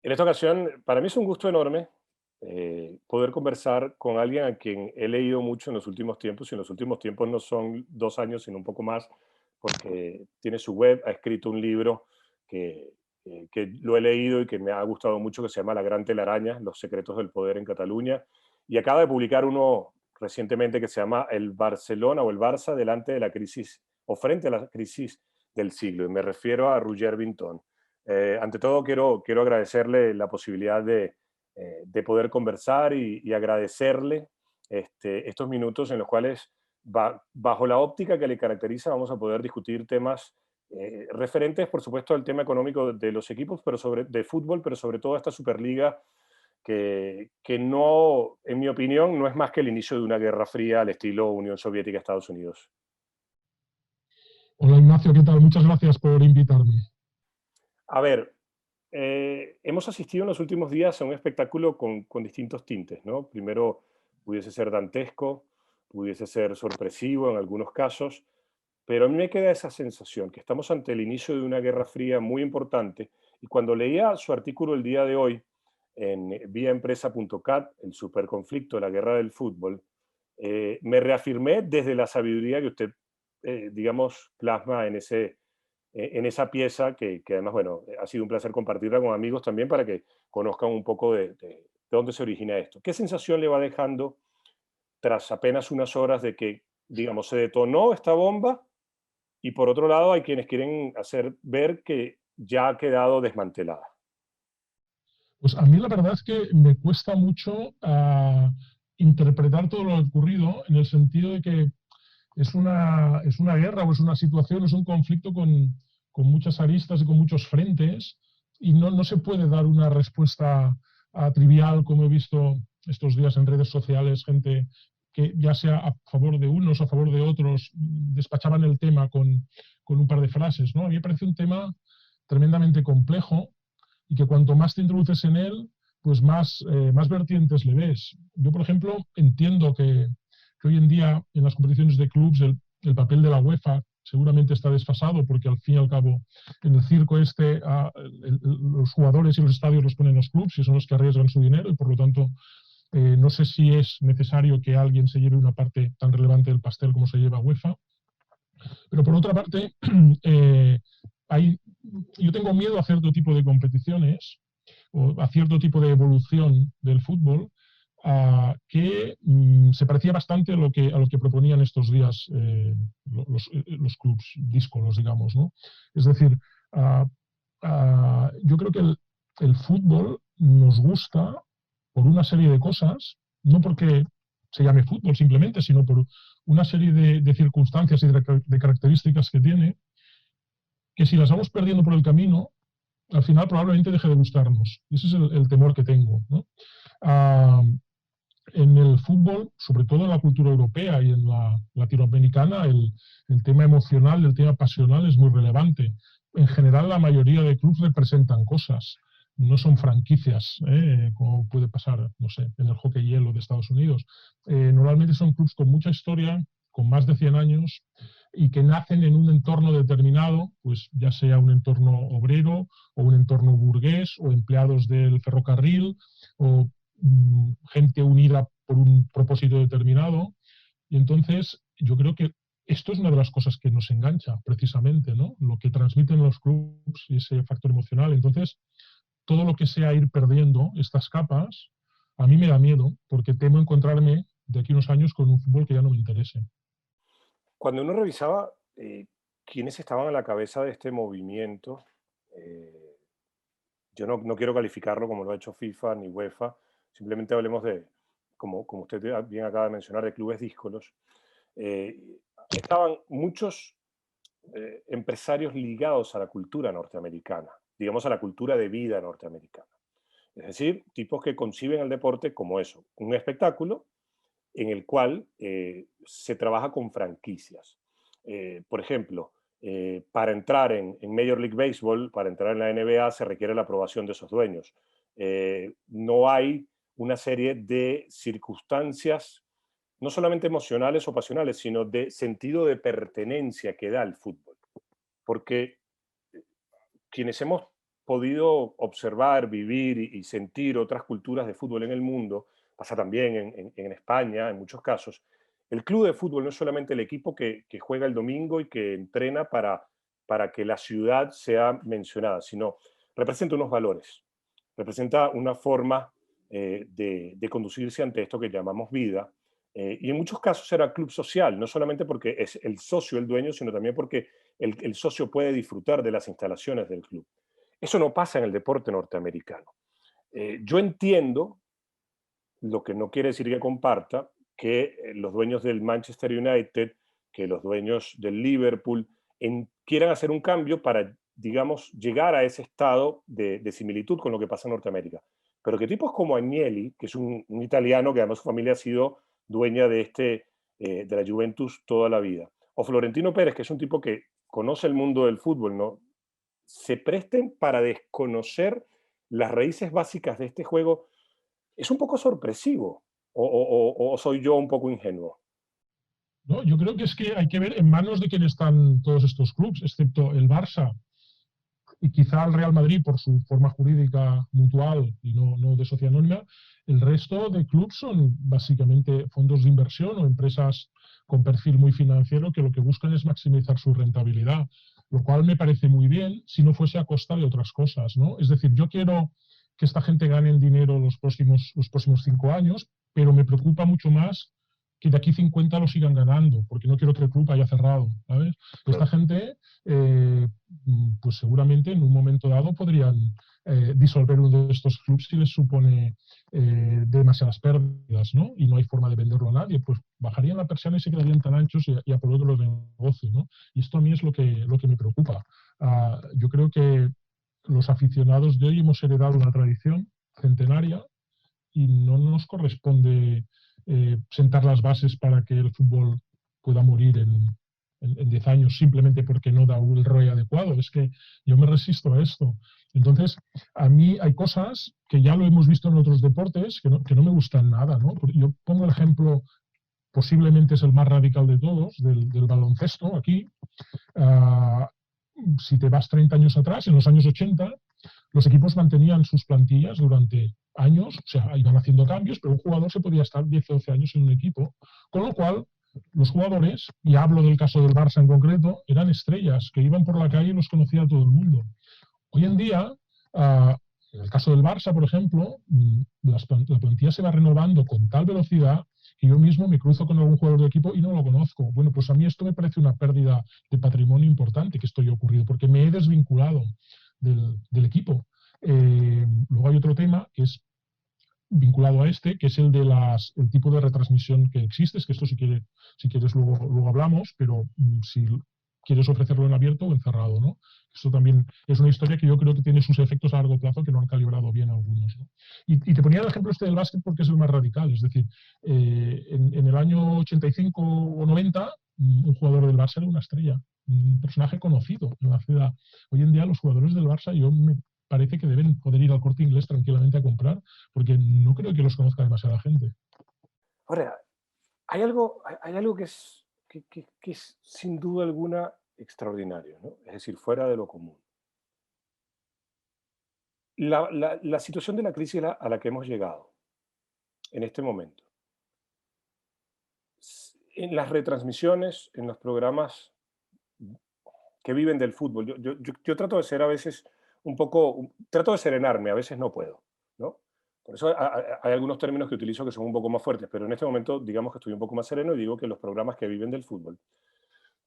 En esta ocasión, para mí es un gusto enorme poder conversar con alguien a quien he leído mucho en los últimos tiempos, y en los últimos tiempos no son 2 años, sino un poco más, porque tiene su web, ha escrito un libro que, que lo he leído y que me ha gustado mucho, que se llama La Gran Telaraña, Los secretos del poder en Cataluña, y acaba de publicar uno recientemente que se llama El Barcelona o el Barça delante de la crisis, o frente a la crisis del siglo, y me refiero a Roger Vinton. Ante todo, quiero agradecerle la posibilidad de poder conversar y agradecerle estos minutos en los cuales, bajo la óptica que le caracteriza, vamos a poder discutir temas referentes, por supuesto, al tema económico de los equipos, pero de fútbol, pero sobre todo a esta Superliga que no, en mi opinión, no es más que el inicio de una guerra fría al estilo Unión Soviética-Estados Unidos. Hola Ignacio, ¿qué tal? Muchas gracias por invitarme. A ver, hemos asistido en los últimos días a un espectáculo con distintos tintes, ¿no? Primero pudiese ser dantesco, pudiese ser sorpresivo en algunos casos, pero a mí me queda esa sensación que estamos ante el inicio de una guerra fría muy importante. Y cuando leía su artículo el día de hoy en viaempresa.cat, el superconflicto, la guerra del fútbol, me reafirmé desde la sabiduría que usted, digamos, plasma en esa pieza que además, bueno, ha sido un placer compartirla con amigos también para que conozcan un poco de dónde se origina esto. ¿Qué sensación le va dejando tras apenas unas horas de que, digamos, se detonó esta bomba y por otro lado hay quienes quieren hacer ver que ya ha quedado desmantelada? Pues a mí la verdad es que me cuesta mucho interpretar todo lo ocurrido en el sentido de que es una guerra o es una situación, es un conflicto con muchas aristas y con muchos frentes y no se puede dar una respuesta trivial como he visto estos días en redes sociales, gente que ya sea a favor de unos o a favor de otros despachaban el tema con un par de frases, ¿no? A mí me parece un tema tremendamente complejo y que cuanto más te introduces en él, pues más vertientes le ves. Yo, por ejemplo, entiendo que hoy en día en las competiciones de clubes el papel de la UEFA seguramente está desfasado porque al fin y al cabo en el circo los jugadores y los estadios los ponen los clubes y son los que arriesgan su dinero y por lo tanto no sé si es necesario que alguien se lleve una parte tan relevante del pastel como se lleva UEFA. Pero por otra parte, eh, hay, yo tengo miedo a cierto tipo de competiciones o a cierto tipo de evolución del fútbol que se parecía bastante a lo que proponían estos días los clubs díscolos, digamos, ¿no? Es decir, uh, yo creo que el fútbol nos gusta por una serie de cosas, no porque se llame fútbol simplemente, sino por una serie de circunstancias y de características que tiene, que si las vamos perdiendo por el camino, al final probablemente deje de gustarnos. Y ese es el temor que tengo, ¿no? Ah, en el fútbol, sobre todo en la cultura europea y en la latinoamericana, el tema emocional, el tema pasional es muy relevante. En general, la mayoría de clubes representan cosas, no son franquicias, como puede pasar, no sé, en el hockey hielo de Estados Unidos. Normalmente son clubes con mucha historia, con más de 100 años, y que nacen en un entorno determinado, pues ya sea un entorno obrero o un entorno burgués o empleados del ferrocarril o gente unida por un propósito determinado. Y entonces yo creo que esto es una de las cosas que nos engancha precisamente, ¿no? Lo que transmiten los clubs y ese factor emocional. Entonces, todo lo que sea ir perdiendo estas capas, a mí me da miedo, porque temo encontrarme de aquí a unos años con un fútbol que ya no me interese. Cuando uno revisaba quiénes estaban a la cabeza de este movimiento, eh, yo no quiero calificarlo como lo ha hecho FIFA ni UEFA, simplemente hablemos de, como usted bien acaba de mencionar, de clubes díscolos. Estaban muchos empresarios ligados a la cultura norteamericana, digamos a la cultura de vida norteamericana. Es decir, tipos que conciben el deporte como eso, un espectáculo en el cual se trabaja con franquicias. Por ejemplo, para entrar en Major League Baseball, para entrar en la NBA, se requiere la aprobación de esos dueños. No hay una serie de circunstancias, no solamente emocionales o pasionales, sino de sentido de pertenencia que da el fútbol. Porque quienes hemos podido observar, vivir y sentir otras culturas de fútbol en el mundo, pasa también en España en muchos casos, el club de fútbol no es solamente el equipo que juega el domingo y que entrena para que la ciudad sea mencionada, sino representa unos valores, representa una forma de conducirse ante esto que llamamos vida. Y en muchos casos será club social, no solamente porque es el socio el dueño, sino también porque el socio puede disfrutar de las instalaciones del club. Eso no pasa en el deporte norteamericano. Yo entiendo, lo que no quiere decir que comparta, que los dueños del Manchester United, que los dueños del Liverpool quieran hacer un cambio para, digamos, llegar a ese estado de similitud con lo que pasa en Norteamérica. Pero que tipos como Agnelli, que es un italiano que además su familia ha sido dueña de la Juventus toda la vida, o Florentino Pérez, que es un tipo que conoce el mundo del fútbol, ¿no? Se presten para desconocer las raíces básicas de este juego, es un poco sorpresivo. O soy yo un poco ingenuo. ¿No? Yo creo que es que hay que ver en manos de quién están todos estos clubes, excepto el Barça y quizá el Real Madrid por su forma jurídica mutual y no de sociedad anónima. El resto de clubes son básicamente fondos de inversión o empresas con perfil muy financiero que lo que buscan es maximizar su rentabilidad, lo cual me parece muy bien si no fuese a costa de otras cosas, ¿no? Es decir, yo quiero que esta gente gane el dinero los próximos 5 años, pero me preocupa mucho más que de aquí 50 lo sigan ganando, porque no quiero que el club haya cerrado, ¿sabes? Esta gente, pues seguramente en un momento dado podrían disolver uno de estos clubes si les supone demasiadas pérdidas, ¿no? Y no hay forma de venderlo a nadie, pues bajarían la persiana y se quedarían tan anchos y a por otro los negocios, ¿no? Y esto a mí es lo que me preocupa. Yo creo que los aficionados de hoy hemos heredado una tradición centenaria y no nos corresponde sentar las bases para que el fútbol pueda morir en 10 años simplemente porque no da el ROI adecuado. Es que yo me resisto a esto. Entonces, a mí hay cosas que ya lo hemos visto en otros deportes que no me gustan nada, ¿no? Yo pongo el ejemplo, posiblemente es el más radical de todos, del baloncesto aquí. Uh, si te vas 30 años atrás, en los años 80, los equipos mantenían sus plantillas durante años, o sea, iban haciendo cambios, pero un jugador se podía estar 10 o 12 años en un equipo, con lo cual los jugadores, y hablo del caso del Barça en concreto, eran estrellas que iban por la calle y los conocía todo el mundo. Hoy en día, en el caso del Barça, por ejemplo, la plantilla se va renovando con tal velocidad que yo mismo me cruzo con algún jugador de equipo y no lo conozco. Bueno, pues a mí esto me parece una pérdida de patrimonio importante que esto haya ocurrido, porque me he desvinculado del equipo. Luego hay otro tema que es vinculado a este, que es el tipo de retransmisión que existe, es que esto si quieres luego hablamos, pero si quieres ofrecerlo en abierto o en cerrado, ¿no? Esto también es una historia que yo creo que tiene sus efectos a largo plazo que no han calibrado bien algunos, ¿no? Y te ponía el ejemplo este del básquet porque es el más radical, es decir, en el año 85 o 90 un jugador del Barça era una estrella, un personaje conocido en la ciudad. Hoy en día los jugadores del Barça yo me parece que deben poder ir al Corte Inglés tranquilamente a comprar, porque no creo que los conozca demasiada gente. Ahora, hay algo que es sin duda alguna extraordinario, ¿no? Es decir, fuera de lo común. La situación de la crisis a la que hemos llegado en este momento, en las retransmisiones, en los programas que viven del fútbol, yo trato de ser a veces un poco, trato de serenarme, a veces no puedo, ¿no? Por eso hay algunos términos que utilizo que son un poco más fuertes, pero en este momento digamos que estoy un poco más sereno y digo que los programas que viven del fútbol,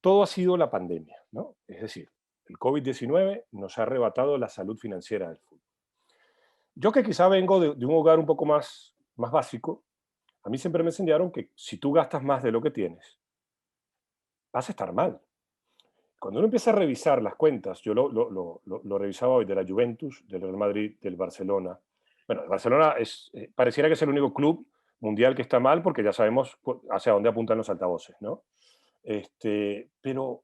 todo ha sido la pandemia, ¿no? Es decir, el COVID-19 nos ha arrebatado la salud financiera del fútbol. Yo que quizá vengo de un hogar un poco más básico, a mí siempre me enseñaron que si tú gastas más de lo que tienes, vas a estar mal. Cuando uno empieza a revisar las cuentas, yo lo revisaba hoy de la Juventus, del Real Madrid, del Barcelona. Bueno, el Barcelona pareciera que es el único club mundial que está mal porque ya sabemos hacia dónde apuntan los altavoces, ¿no? Pero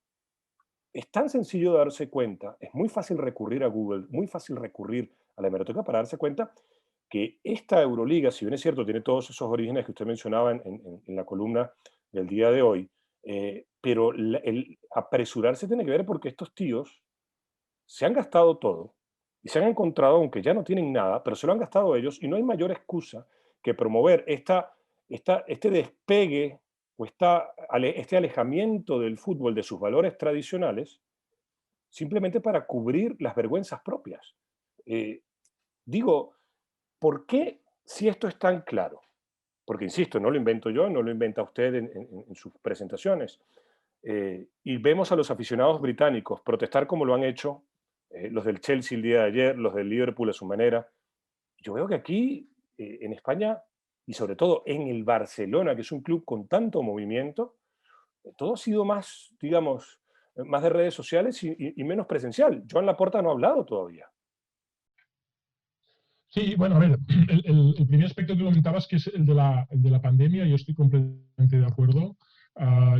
es tan sencillo darse cuenta, es muy fácil recurrir a Google, muy fácil recurrir a la hemeroteca para darse cuenta que esta Euroliga, si bien es cierto, tiene todos esos orígenes que usted mencionaba en la columna del día de hoy, pero el apresurarse tiene que ver porque estos tíos se han gastado todo, Y se han encontrado, aunque ya no tienen nada, pero se lo han gastado ellos, y no hay mayor excusa que promover este despegue o este alejamiento del fútbol de sus valores tradicionales, simplemente para cubrir las vergüenzas propias. Eh, Digo, ¿por qué si esto es tan claro? Porque, insisto, no lo invento yo, no lo inventa usted en sus presentaciones. Y vemos a los aficionados británicos protestar como lo han hecho los del Chelsea el día de ayer, los del Liverpool a su manera. Yo veo que aquí, en España, y sobre todo en el Barcelona, que es un club con tanto movimiento, todo ha sido más, digamos, más de redes sociales y menos presencial. Joan Laporta no ha hablado todavía. Sí, bueno, a ver, el primer aspecto que comentabas, que es el de la pandemia, yo estoy completamente de acuerdo.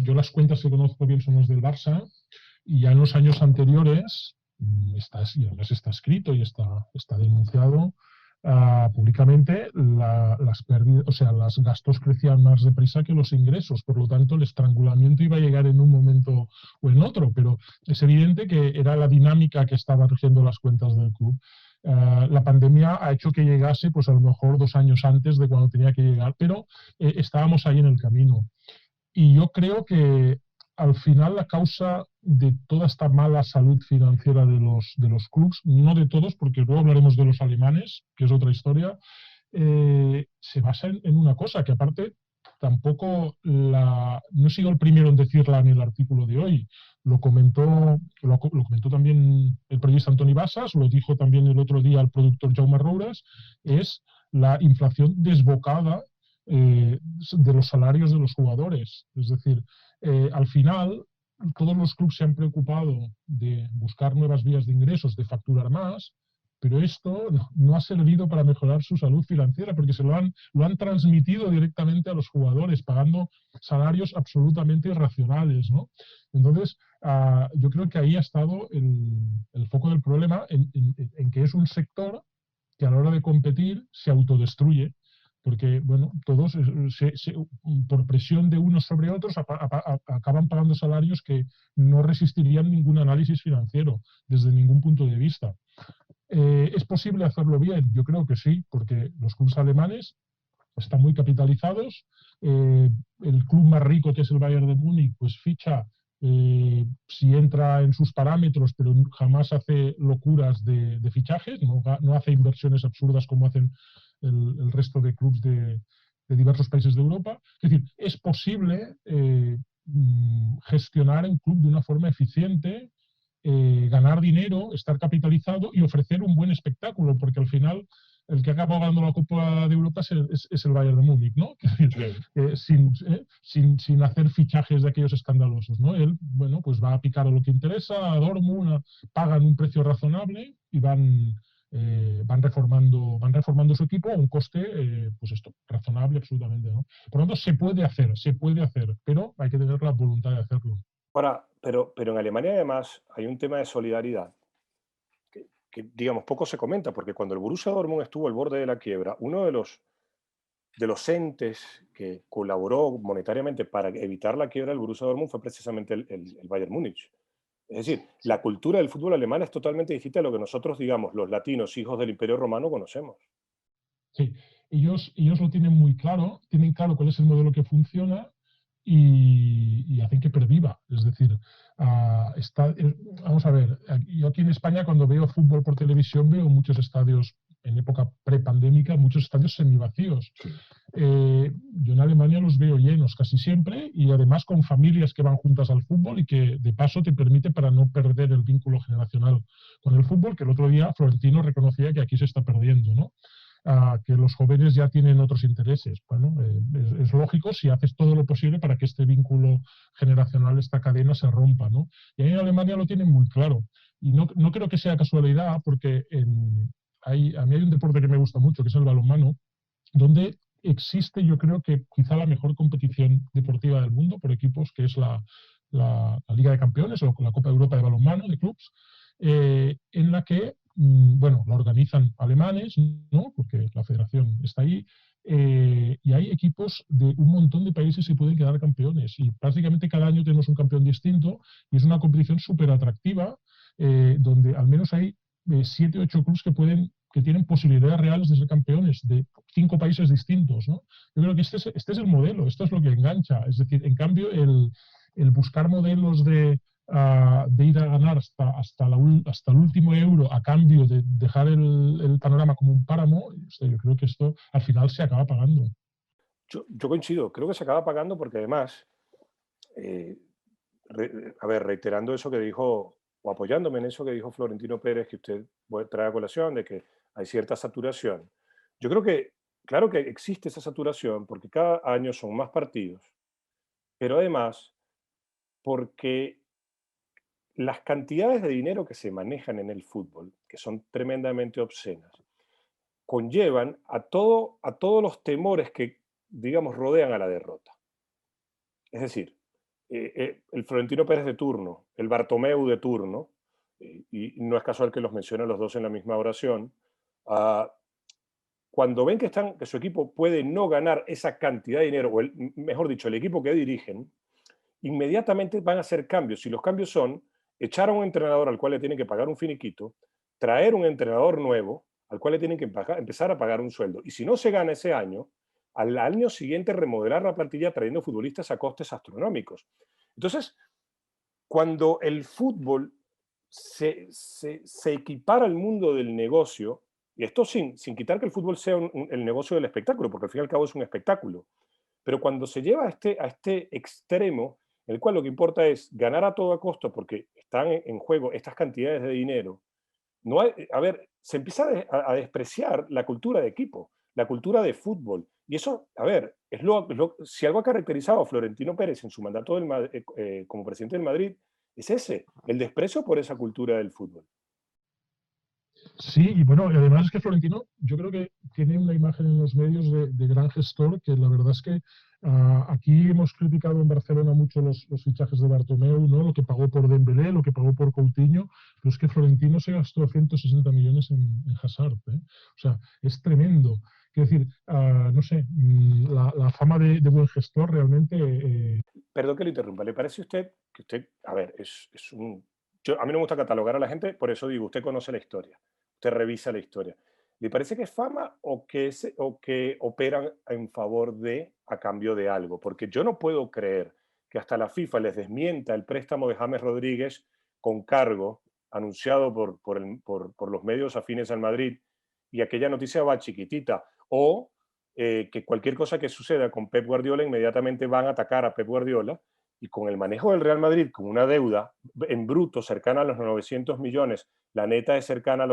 Yo las cuentas que conozco bien son las del Barça, y ya en los años anteriores, y además está escrito y está denunciado públicamente, las pérdidas, o sea, los gastos crecían más deprisa que los ingresos. Por lo tanto, el estrangulamiento iba a llegar en un momento o en otro, pero es evidente que era la dinámica que estaba rigiendo las cuentas del club. La pandemia ha hecho que llegase, pues a lo mejor 2 años antes de cuando tenía que llegar, pero estábamos ahí en el camino. Y yo creo que al final la causa de toda esta mala salud financiera de los clubs, no de todos, porque luego hablaremos de los alemanes, que es otra historia, se basa en una cosa, que aparte tampoco no he sido el primero en decirla en el artículo de hoy. Lo comentó también el periodista Antoni Bassas, lo dijo también el otro día el productor Jaume Roures, es la inflación desbocada de los salarios de los jugadores. Es decir, al final todos los clubes se han preocupado de buscar nuevas vías de ingresos, de facturar más, pero esto no ha servido para mejorar su salud financiera, porque lo han transmitido directamente a los jugadores, pagando salarios absolutamente irracionales, ¿no? Entonces, yo creo que ahí ha estado el foco del problema, en que es un sector que a la hora de competir se autodestruye, porque bueno, todos por presión de unos sobre otros acaban pagando salarios que no resistirían ningún análisis financiero desde ningún punto de vista. ¿Es posible hacerlo bien? Yo creo que sí, porque los clubes alemanes están muy capitalizados. El club más rico, que es el Bayern de Múnich, pues ficha si entra en sus parámetros, pero jamás hace locuras de fichajes, no hace inversiones absurdas como hacen el resto de clubes de diversos países de Europa. Es decir, es posible gestionar un club de una forma eficiente, ganar dinero, estar capitalizado y ofrecer un buen espectáculo, porque al final el que acaba ganando la Copa de Europa es el Bayern de Múnich, ¿no? Sí. Sin hacer fichajes de aquellos escandalosos, ¿no? Él, bueno, pues va a picar a lo que interesa, a Dortmund, pagan un precio razonable y van reformando su equipo a un coste, pues esto, razonable absolutamente, ¿no? Por lo tanto, se puede hacer, pero hay que tener la voluntad de hacerlo. Ahora, pero en Alemania además hay un tema de solidaridad que, digamos, poco se comenta, porque cuando el Borussia Dortmund estuvo al borde de la quiebra, uno de los entes que colaboró monetariamente para evitar la quiebra del Borussia Dortmund fue precisamente el Bayern Múnich. Es decir, la cultura del fútbol alemán es totalmente distinta a lo que nosotros, digamos, los latinos, hijos del Imperio Romano, conocemos. Sí, ellos lo tienen muy claro, tienen claro cuál es el modelo que funciona y hacen que perviva. Es decir, vamos a ver, yo aquí en España cuando veo fútbol por televisión veo muchos estadios, en época prepandémica, muchos estadios semivacíos. Yo en Alemania los veo llenos casi siempre y además con familias que van juntas al fútbol y que de paso te permite para no perder el vínculo generacional con el fútbol, que el otro día Florentino reconocía que aquí se está perdiendo, ¿no? Que los jóvenes ya tienen otros intereses. Bueno, es lógico si haces todo lo posible para que este vínculo generacional, esta cadena se rompa, ¿no? Y ahí en Alemania lo tienen muy claro. Y no creo que sea casualidad, porque a mí hay un deporte que me gusta mucho, que es el balonmano, donde existe, yo creo que quizá la mejor competición deportiva del mundo por equipos, que es la Liga de Campeones o la Copa de Europa de balonmano de clubs, en la que bueno, la organizan alemanes, ¿no? Porque la federación está ahí, y hay equipos de un montón de países que pueden quedar campeones. Y prácticamente cada año tenemos un campeón distinto y es una competición súper atractiva, donde al menos hay 7 8 clubes que tienen posibilidades reales de ser campeones de 5 países distintos, ¿no? Yo creo que este es el modelo, esto es lo que engancha. Es decir, en cambio, el buscar modelos de ir a ganar hasta el último euro a cambio de dejar el panorama como un páramo, o sea, yo creo que esto al final se acaba pagando. Yo coincido, creo que se acaba pagando porque además, eh, a ver, reiterando eso que dijo, o apoyándome en eso que dijo Florentino Pérez, que usted trae a colación, de que hay cierta saturación. Yo creo que, claro que existe esa saturación porque cada año son más partidos, pero además porque las cantidades de dinero que se manejan en el fútbol, que son tremendamente obscenas, conllevan a todos los temores que, digamos, rodean a la derrota. Es decir, el Florentino Pérez de turno, el Bartomeu de turno, y no es casual que los mencionen los dos en la misma oración, ah, cuando ven que su equipo puede no ganar esa cantidad de dinero, o mejor dicho, el equipo que dirigen, inmediatamente van a hacer cambios. Y los cambios son echar a un entrenador al cual le tienen que pagar un finiquito, traer un entrenador nuevo al cual le tienen que empezar a pagar un sueldo. Y si no se gana ese año, al año siguiente remodelar la plantilla trayendo futbolistas a costes astronómicos. Entonces, cuando el fútbol se equipara al mundo del negocio, y esto sin quitar que el fútbol sea el negocio del espectáculo, porque al fin y al cabo es un espectáculo, pero cuando se lleva a este extremo, en el cual lo que importa es ganar a todo costo porque están en juego estas cantidades de dinero, no hay, a ver, se empieza a despreciar la cultura de equipo, la cultura de fútbol. Y eso, a ver, si algo ha caracterizado a Florentino Pérez en su mandato como presidente del Madrid, es ese, el desprecio por esa cultura del fútbol. Sí, y bueno, y además es que Florentino, yo creo que tiene una imagen en los medios de gran gestor, que la verdad es que aquí hemos criticado en Barcelona mucho los fichajes de Bartomeu, ¿no? Lo que pagó por Dembélé, lo que pagó por Coutinho, pero es que Florentino se gastó 160 millones en Hazard, ¿eh? O sea, es tremendo. Quiero decir, no sé, la fama de buen gestor realmente Perdón que lo interrumpa, ¿le parece a usted que usted, a ver, a mí no me gusta catalogar a la gente, por eso digo, usted conoce la historia, usted revisa la historia. ¿Le parece que es fama o que operan en favor de, a cambio de algo? Porque yo no puedo creer que hasta la FIFA les desmienta el préstamo de James Rodríguez con cargo, anunciado por los medios afines al Madrid, y aquella noticia va chiquitita, o que cualquier cosa que suceda con Pep Guardiola inmediatamente van a atacar a Pep Guardiola, y con el manejo del Real Madrid con una deuda en bruto cercana a los 900 millones, la neta es cercana a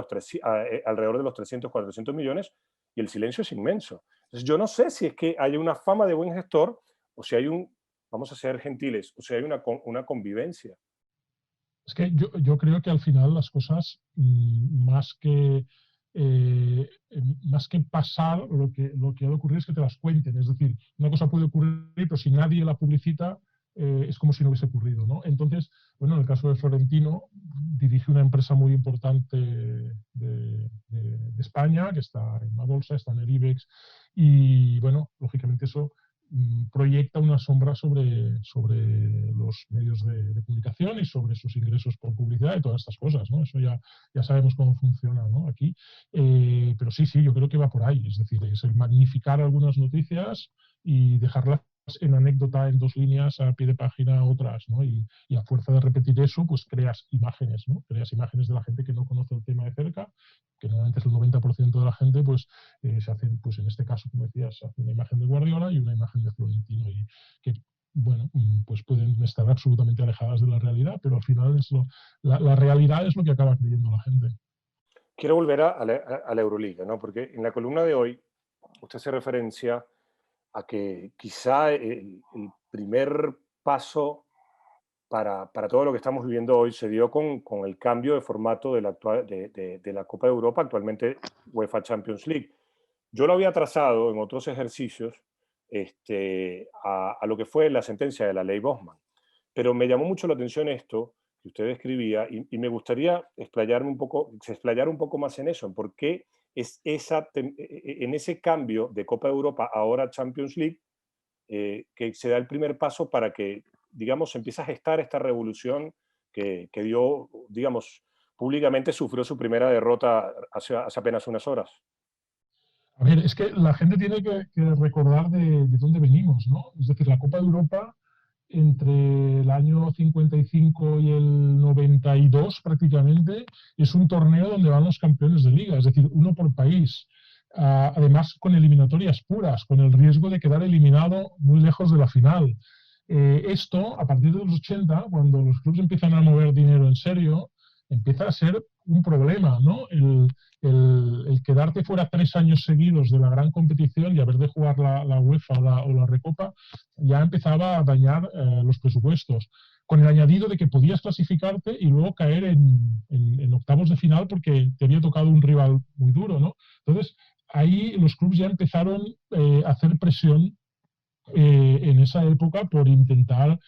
alrededor de los 300, 400 millones, y el silencio es inmenso. Entonces yo no sé si es que hay una fama de buen gestor o si hay vamos a ser gentiles, o si hay una convivencia. es que yo creo que al final las cosas, más que pasar, lo que ha de ocurrir es que te las cuenten. Es decir, una cosa puede ocurrir, pero si nadie la publicita, es como si no hubiese ocurrido, ¿no? Entonces, bueno, en el caso de Florentino, dirige una empresa muy importante de España, que está en la bolsa, está en el IBEX, y bueno, lógicamente eso proyecta una sombra sobre los medios de comunicación y sobre sus ingresos por publicidad y todas estas cosas, ¿no? Eso ya sabemos cómo funciona, ¿no? Aquí. Pero sí, sí, yo creo que va por ahí. Es decir, es el magnificar algunas noticias y dejarlas en anécdota en 2 líneas a pie de página otras, ¿no? Y a fuerza de repetir eso, pues creas imágenes, ¿no? Creas imágenes de la gente que no conoce el tema de cerca, que normalmente es el 90% de la gente, pues se hacen, pues en este caso, como decías, se hace una imagen de Guardiola y una imagen de Florentino, y que, bueno, pues pueden estar absolutamente alejadas de la realidad, pero al final la realidad es lo que acaba creyendo la gente. Quiero volver a la Euroliga, ¿no? Porque en la columna de hoy usted hace referencia a que quizá el primer paso para todo lo que estamos viviendo hoy se dio con el cambio de formato de la Copa de Europa, actualmente UEFA Champions League. Yo lo había trazado en otros ejercicios a lo que fue la sentencia de la ley Bosman, pero me llamó mucho la atención esto que usted describía y me gustaría explayar un poco más en eso, en por qué es en ese cambio de Copa de Europa ahora Champions League que se da el primer paso para que, digamos, se empiece a gestar esta revolución que dio, digamos, públicamente sufrió su primera derrota hace apenas unas horas. A ver, es que la gente tiene que recordar de dónde venimos, ¿no? Es decir, la Copa de Europa entre el año 55 y el 92 prácticamente es un torneo donde van los campeones de liga, es decir, uno por país. Además, con eliminatorias puras, con el riesgo de quedar eliminado muy lejos de la final. Esto, a partir de los 80, cuando los clubes empiezan a mover dinero en serio, empieza a ser un problema, ¿no? El quedarte fuera 3 años seguidos de la gran competición y haber de jugar la UEFA o la Recopa ya empezaba a dañar los presupuestos. Con el añadido de que podías clasificarte y luego caer en octavos de final porque te había tocado un rival muy duro, ¿no? Entonces, ahí los clubes ya empezaron a hacer presión en esa época por intentar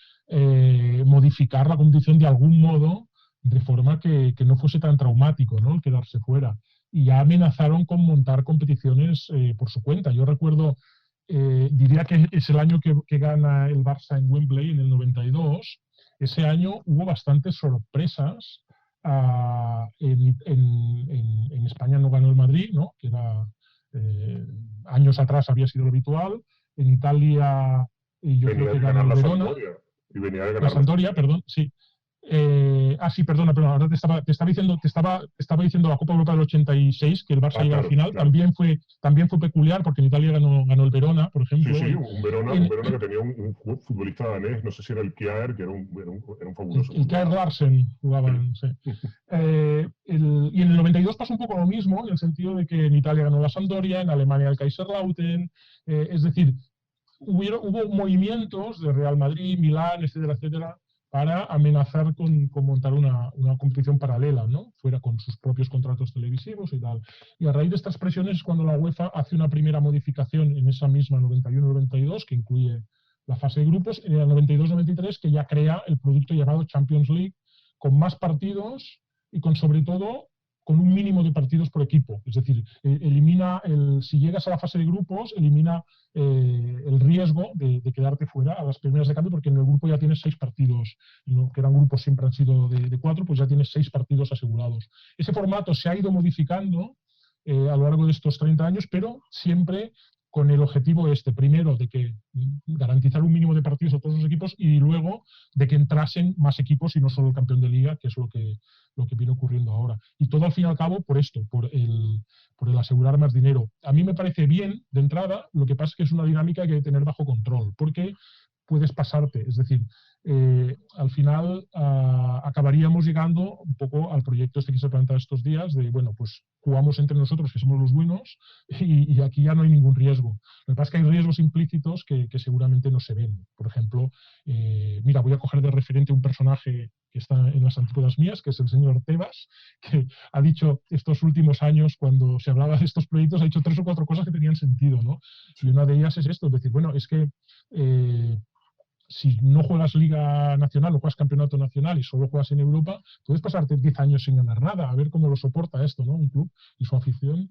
modificar la competición de algún modo, de forma que no fuese tan traumático, ¿no? El quedarse fuera. Y ya amenazaron con montar competiciones por su cuenta. Yo recuerdo, diría que es el año que gana el Barça en Wembley, en el 92. Ese año hubo bastantes sorpresas. En España no ganó el Madrid, ¿no? Que era, años atrás había sido lo habitual. En Italia, y yo creo Venía que de ganó ganar el la Verona, Sampdoria. Y venía de la ganar la Sampdoria, Sampdoria. perdón, sí. Sí, perdona, ahora te estaba diciendo la Copa Europa del 86, que el Barça Ah, llega a la claro, final, claro. también fue peculiar, porque en Italia ganó el Verona, por Sí, ejemplo. sí, un En, Verona que tenía un futbolista danés, no sé si era el Kjaer, que era un fabuloso el Kjaer futbolista. Larsen jugaba, Sí. sí. Y en el 92 pasó un poco lo mismo, en el sentido de que en Italia ganó la Sampdoria, en Alemania el Kaiserslautern, es decir, hubo movimientos de Real Madrid, Milán, etcétera, etcétera, para amenazar con montar una competición paralela, ¿no? Fuera con sus propios contratos televisivos y tal. Y a raíz de estas presiones es cuando la UEFA hace una primera modificación en esa misma 91-92, que incluye la fase de grupos, en el 92-93, que ya crea el producto llamado Champions League, con más partidos y con, sobre todo, con un mínimo de partidos por equipo. Es decir, si llegas a la fase de grupos, elimina el riesgo de quedarte fuera a las primeras de cambio, porque en el grupo ya tienes 6 partidos, ¿no? Que eran grupos siempre han sido de 4, pues ya tienes 6 partidos asegurados. Ese formato se ha ido modificando a lo largo de estos 30 años, pero siempre con el objetivo primero de que garantizar un mínimo de partidos a todos los equipos y luego de que entrasen más equipos y no solo el campeón de liga, que es lo que viene ocurriendo ahora. Y todo al fin y al cabo por esto, por el asegurar más dinero. A mí me parece bien de entrada, lo que pasa es que es una dinámica que hay que tener bajo control, porque puedes pasarte, es decir, al final acabaríamos llegando un poco al proyecto que se plantea estos días de, bueno, pues jugamos entre nosotros que somos los buenos y aquí ya no hay ningún riesgo. Lo que pasa es que hay riesgos implícitos que seguramente no se ven. Por ejemplo, mira, voy a coger de referente un personaje que está en las antípodas mías, que es el señor Tebas, que ha dicho estos últimos años, cuando se hablaba de estos proyectos, ha dicho 3 o 4 cosas que tenían sentido, ¿no? Y una de ellas es esto, es decir, bueno, es que si no juegas Liga Nacional o juegas Campeonato Nacional y solo juegas en Europa, puedes pasarte 10 años sin ganar nada, a ver cómo lo soporta esto, ¿no? Un club y su afición.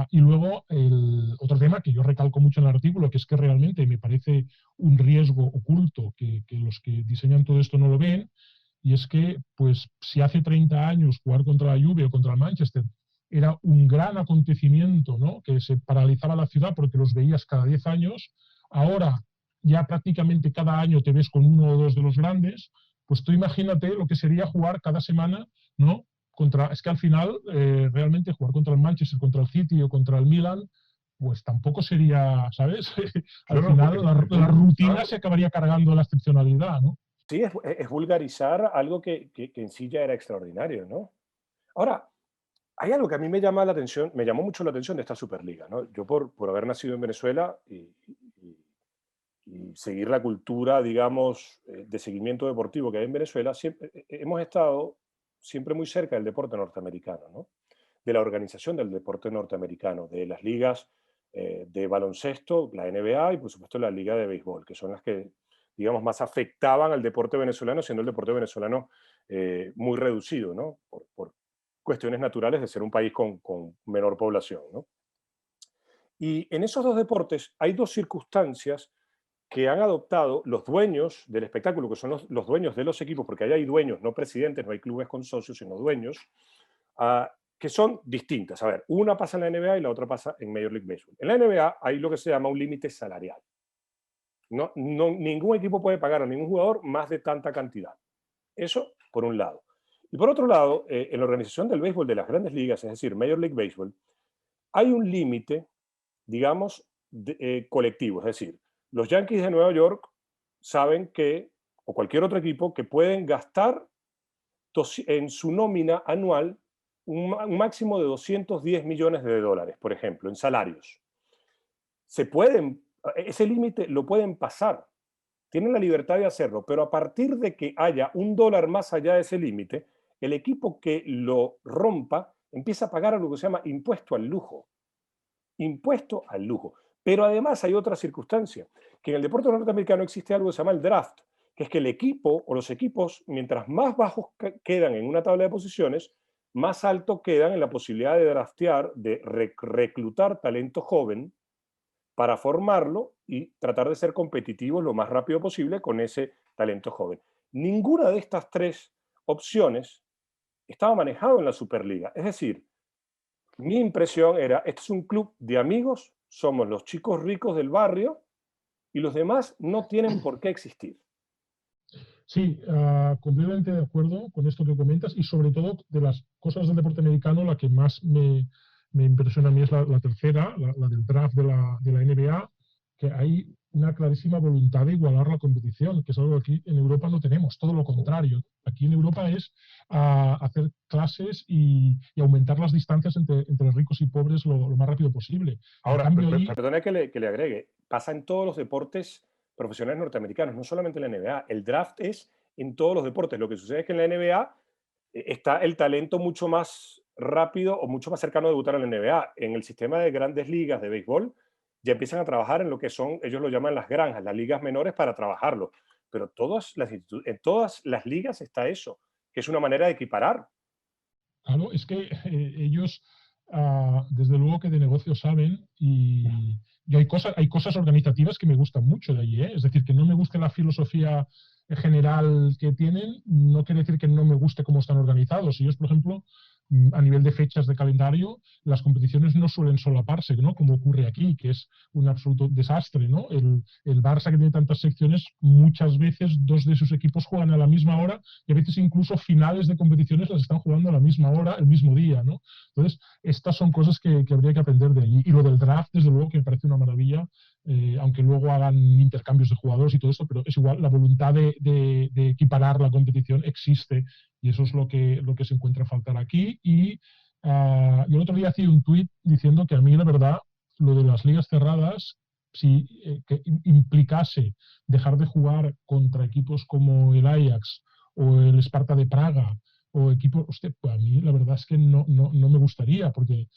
Y luego el otro tema que yo recalco mucho en el artículo, que es que realmente me parece un riesgo oculto que los que diseñan todo esto no lo ven, y es que, pues, si hace 30 años jugar contra la Juve o contra el Manchester era un gran acontecimiento, ¿no? Que se paralizaba la ciudad porque los veías cada 10 años, ahora ya prácticamente cada año te ves con uno o dos de los grandes, pues tú imagínate lo que sería jugar cada semana, ¿no? Es que al final, realmente jugar contra el Manchester, contra el City o contra el Milan, pues tampoco sería, ¿sabes? Al No, final es la rutina vulgarizar. se acabaría cargando la excepcionalidad, ¿no? Sí, es vulgarizar algo que en sí ya era extraordinario, ¿no? Ahora, hay algo que a mí me llama la atención, me llamó mucho la atención de esta Superliga, ¿no? Yo por haber nacido en Venezuela y seguir la cultura, digamos, de seguimiento deportivo que hay en Venezuela, siempre, hemos estado siempre muy cerca del deporte norteamericano, ¿no? De la organización del deporte norteamericano, de las ligas de baloncesto, la NBA y por supuesto la liga de béisbol, que son las que, digamos, más afectaban al deporte venezolano, siendo el deporte venezolano muy reducido, ¿no? Por cuestiones naturales de ser un país con menor población, ¿no? Y en esos dos deportes hay dos circunstancias que han adoptado los dueños del espectáculo, que son los dueños de los equipos, porque ahí hay dueños, no presidentes, no hay clubes con socios, sino dueños, que son distintas. A ver, una pasa en la NBA y la otra pasa en Major League Baseball. En la NBA hay lo que se llama un límite salarial. Ningún equipo puede pagar a ningún jugador más de tanta cantidad. Eso por un lado. Y por otro lado, en la organización del béisbol de las grandes ligas, es decir, Major League Baseball, hay un límite, digamos, colectivo. Es decir, los Yankees de Nueva York saben que, o cualquier otro equipo, que pueden gastar en su nómina anual un máximo de 210 millones de dólares, por ejemplo, en salarios. Ese límite lo pueden pasar, tienen la libertad de hacerlo, pero a partir de que haya $1 más allá de ese límite, el equipo que lo rompa empieza a pagar algo que se llama impuesto al lujo. Impuesto al lujo. Pero además hay otra circunstancia, que en el deporte norteamericano existe algo que se llama el draft, que es que el equipo o los equipos, mientras más bajos quedan en una tabla de posiciones, más alto quedan en la posibilidad de draftear, de reclutar talento joven para formarlo y tratar de ser competitivos lo más rápido posible con ese talento joven. Ninguna de estas tres opciones estaba manejado en la Superliga. Es decir, mi impresión era, este es un club de amigos, somos los chicos ricos del barrio y los demás no tienen por qué existir. Sí, completamente de acuerdo con esto que comentas y sobre todo de las cosas del deporte americano, la que más me impresiona a mí es la tercera, la del draft de la NBA, que hay una clarísima voluntad de igualar la competición, que es algo que aquí en Europa no tenemos, todo lo contrario. Aquí en Europa es hacer clases y aumentar las distancias entre ricos y pobres lo más rápido posible. En Ahora, cambio, ahí perdona que le agregue, pasa en todos los deportes profesionales norteamericanos, no solamente en la NBA. El draft es en todos los deportes. Lo que sucede es que en la NBA está el talento mucho más rápido o mucho más cercano a debutar en la NBA. En el sistema de grandes ligas de béisbol ya empiezan a trabajar en lo que son, ellos lo llaman las granjas, las ligas menores para trabajarlo. Pero en todas las ligas está eso, que es una manera de equiparar. claro, es que ellos, desde luego que de negocio saben y hay cosas organizativas que me gustan mucho de allí, ¿eh? Es decir, que no me guste la filosofía general que tienen, no quiere decir que no me guste cómo están organizados. Ellos, por ejemplo, a nivel de fechas de calendario, las competiciones no suelen solaparse, ¿no? Como ocurre aquí, que es un absoluto desastre, ¿no? El Barça, que tiene tantas secciones, muchas veces dos de sus equipos juegan a la misma hora y a veces incluso finales de competiciones las están jugando a la misma hora, el mismo día, ¿no? Entonces, estas son cosas que habría que aprender de allí. Y lo del draft, desde luego, que me parece una maravilla, aunque luego hagan intercambios de jugadores y todo esto, pero es igual, la voluntad de equiparar la competición existe y eso es lo que se encuentra a faltar aquí. Y yo el otro día hacía un tuit diciendo que a mí, la verdad, lo de las ligas cerradas, si que implicase dejar de jugar contra equipos como el Ajax o el Sparta de Praga o equipos, hostia, pues a mí la verdad es que no me gustaría porque,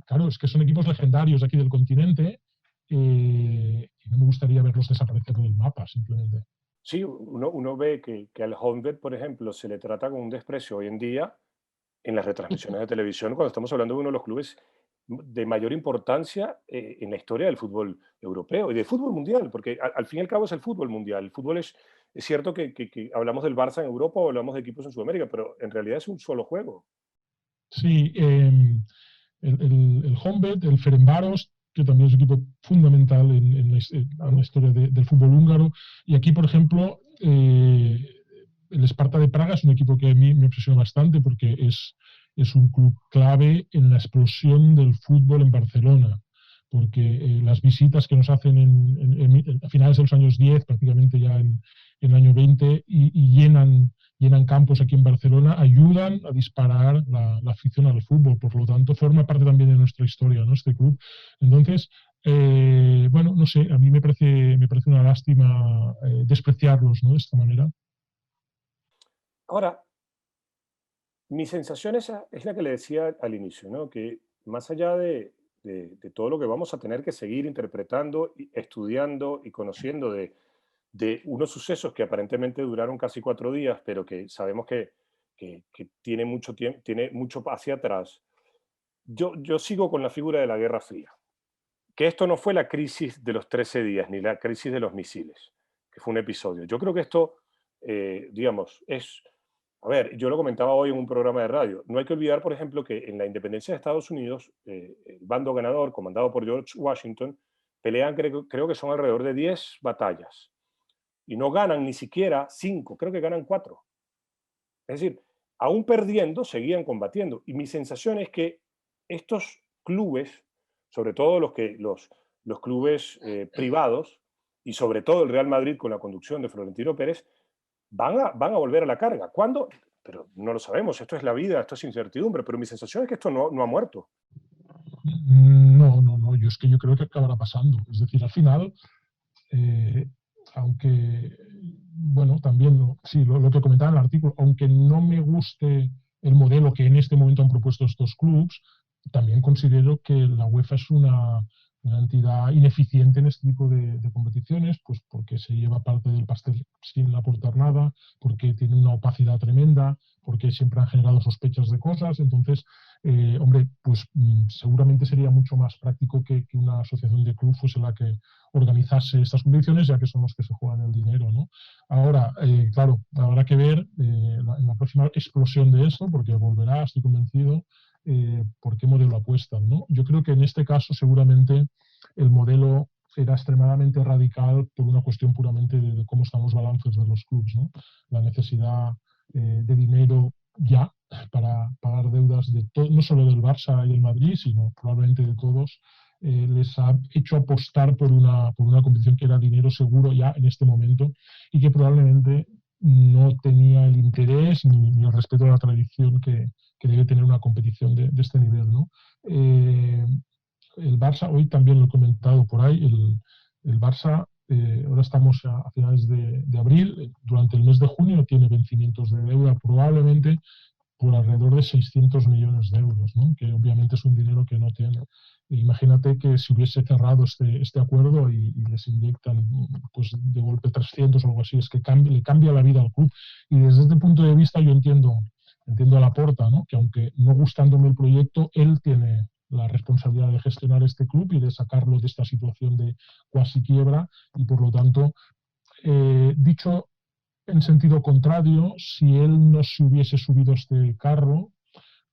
claro, es que son equipos legendarios aquí del continente y no me gustaría verlos desaparecer del mapa, simplemente. Sí, uno ve que al Honved, por ejemplo, se le trata con un desprecio hoy en día en las retransmisiones de televisión, cuando estamos hablando de uno de los clubes de mayor importancia en la historia del fútbol europeo y del fútbol mundial, porque al fin y al cabo es el fútbol mundial. El fútbol es cierto que hablamos del Barça en Europa o hablamos de equipos en Sudamérica, pero en realidad es un solo juego. Sí, el Honvéd, el Ferencváros, que también es un equipo fundamental en la historia del fútbol húngaro. Y aquí, por ejemplo, el Sparta de Praga es un equipo que a mí me obsesiona bastante porque es un club clave en la explosión del fútbol en Barcelona. Porque las visitas que nos hacen a finales de los años 10, prácticamente ya en el año 20, y llenan campos aquí en Barcelona, ayudan a disparar la afición al fútbol. Por lo tanto, forma parte también de nuestra historia, ¿no? Este club. Entonces, bueno, no sé, a mí me parece una lástima despreciarlos, ¿no? De esta manera. Ahora, mi sensación es la que le decía al inicio, ¿no? Que más allá de todo lo que vamos a tener que seguir interpretando, estudiando y conociendo de unos sucesos que aparentemente duraron casi 4 días, pero que sabemos que tiene mucho tiempo, tiene mucho hacia atrás. Yo sigo con la figura de la Guerra Fría. que esto no fue la crisis de los 13 días, ni la crisis de los misiles, que fue un episodio. Yo creo que esto, digamos, es... A ver, yo lo comentaba hoy en un programa de radio. No hay que olvidar, por ejemplo, que en la independencia de Estados Unidos, el bando ganador, comandado por George Washington, pelean, creo que son alrededor de 10 batallas. Y no ganan ni siquiera 5, creo que ganan 4. Es decir, aún perdiendo, seguían combatiendo. Y mi sensación es que estos clubes, sobre todo los clubes privados, y sobre todo el Real Madrid con la conducción de Florentino Pérez, van a volver a la carga. ¿Cuándo? Pero no lo sabemos. Esto es la vida, esto es incertidumbre. Pero mi sensación es que esto no ha muerto. No. Yo creo que acabará pasando. Es decir, al final, aunque, bueno, también, sí, lo que comentaba en el artículo, aunque no me guste el modelo que en este momento han propuesto estos clubes, también considero que la UEFA es una entidad ineficiente en este tipo de competiciones, pues porque se lleva parte del pastel sin aportar nada, porque tiene una opacidad tremenda, porque siempre han generado sospechas de cosas. Entonces, hombre, pues seguramente sería mucho más práctico que una asociación de club fuese la que organizarse estas competiciones, ya que son los que se juegan el dinero, ¿no? Ahora, claro, habrá que ver en la próxima explosión de esto, porque volverá, estoy convencido, por qué modelo apuestan, ¿no? Yo creo que en este caso seguramente el modelo era extremadamente radical por una cuestión puramente de cómo están los balances de los clubes, ¿no? La necesidad de dinero ya para pagar deudas de no solo del Barça y del Madrid, sino probablemente de todos, les ha hecho apostar por una competición que era dinero seguro ya en este momento y que probablemente no tenía el interés ni el respeto a la tradición que debe tener una competición de este nivel, ¿no? El Barça, hoy también lo he comentado por ahí, el Barça, ahora estamos a finales de abril, durante el mes de junio tiene vencimientos de deuda probablemente por alrededor de 600 millones de euros, ¿no? Que obviamente es un dinero que no tiene. Imagínate que si hubiese cerrado este acuerdo y les inyectan pues, de golpe 300 o algo así, es que le cambia la vida al club. Y desde este punto de vista yo entiendo a Laporta, ¿no? Que aunque no gustándome el proyecto, él tiene la responsabilidad de gestionar este club y de sacarlo de esta situación de cuasi quiebra y por lo tanto, dicho en sentido contrario, si él no se hubiese subido a este carro,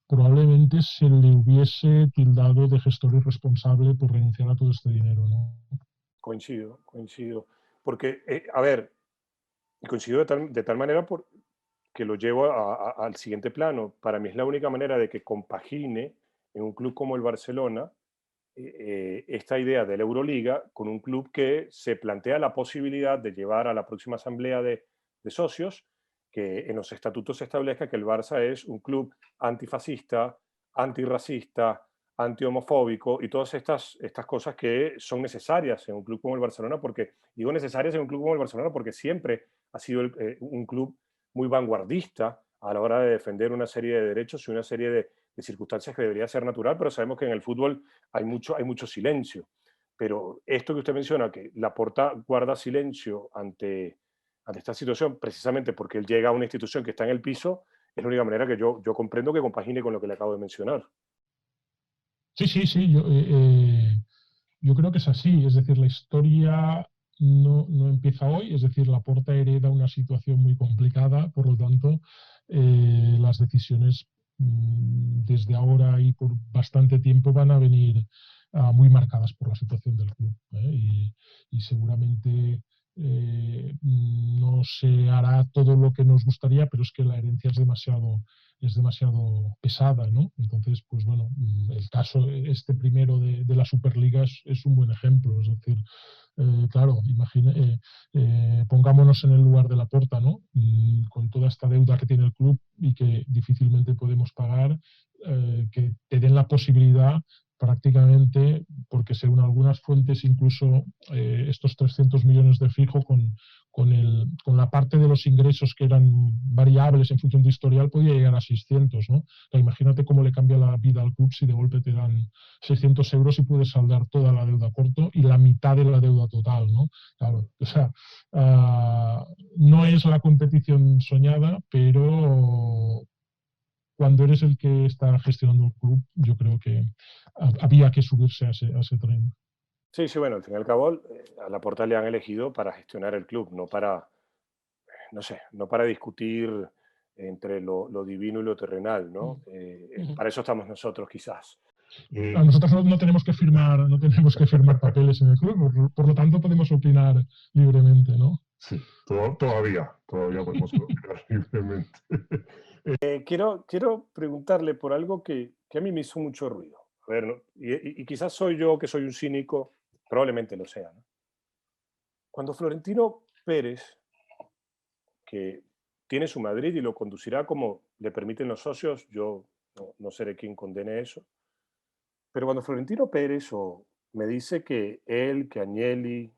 probablemente se le hubiese tildado de gestor irresponsable por renunciar a todo este dinero, ¿no? Coincido. Porque, a ver, coincido de tal manera que lo llevo al siguiente plano. Para mí es la única manera de que compagine en un club como el Barcelona esta idea de la Euroliga con un club que se plantea la posibilidad de llevar a la próxima asamblea de socios que en los estatutos se establezca que el Barça es un club antifascista, antirracista, antihomofóbico y todas estas cosas que son necesarias en un club como el Barcelona, porque digo necesarias en un club como el Barcelona porque siempre ha sido un club muy vanguardista a la hora de defender una serie de derechos y una serie de circunstancias que debería ser natural, pero sabemos que en el fútbol hay mucho silencio. Pero esto que usted menciona, que Laporta guarda silencio ante esta situación, precisamente porque él llega a una institución que está en el piso, es la única manera que yo comprendo que compagine con lo que le acabo de mencionar. Sí, yo creo que es así. Es decir, la historia no empieza hoy, es decir, Laporta hereda una situación muy complicada, por lo tanto, las decisiones desde ahora y por bastante tiempo van a venir muy marcadas por la situación del club, y seguramente no se hará todo lo que nos gustaría, pero es que la herencia es demasiado pesada, ¿no? Entonces, pues bueno, el caso este primero de la Superliga es un buen ejemplo. Es decir, claro, pongámonos en el lugar de Laporta, ¿no? Con toda esta deuda que tiene el club y que difícilmente podemos pagar, que te den la posibilidad prácticamente, porque según algunas fuentes incluso estos 300 millones de fijo con la parte de los ingresos que eran variables en función de historial podía llegar a 600, ¿no? O sea, imagínate cómo le cambia la vida al club si de golpe te dan 600 euros y puedes saldar toda la deuda a corto y la mitad de la deuda total, ¿no? Claro, o sea, no es la competición soñada, pero cuando eres el que está gestionando el club, yo creo que había que subirse a ese tren. Sí, sí, bueno, al fin y al cabo, a Laporta le han elegido para gestionar el club, no para, no sé, no para discutir entre lo divino y lo terrenal, ¿no? Ujú. Para eso estamos nosotros, quizás. A nosotros no tenemos que firmar, no tenemos que firmar papeles en el club, por lo tanto podemos opinar libremente, ¿no? Sí, todavía podemos opinar libremente. Quiero preguntarle por algo que a mí me hizo mucho ruido. A ver, ¿no? Y quizás soy yo que soy un cínico, probablemente lo sea, ¿no? Cuando Florentino Pérez, que tiene su Madrid y lo conducirá como le permiten los socios, yo no seré quien condene eso, pero cuando Florentino Pérez me dice que él, que Agnelli,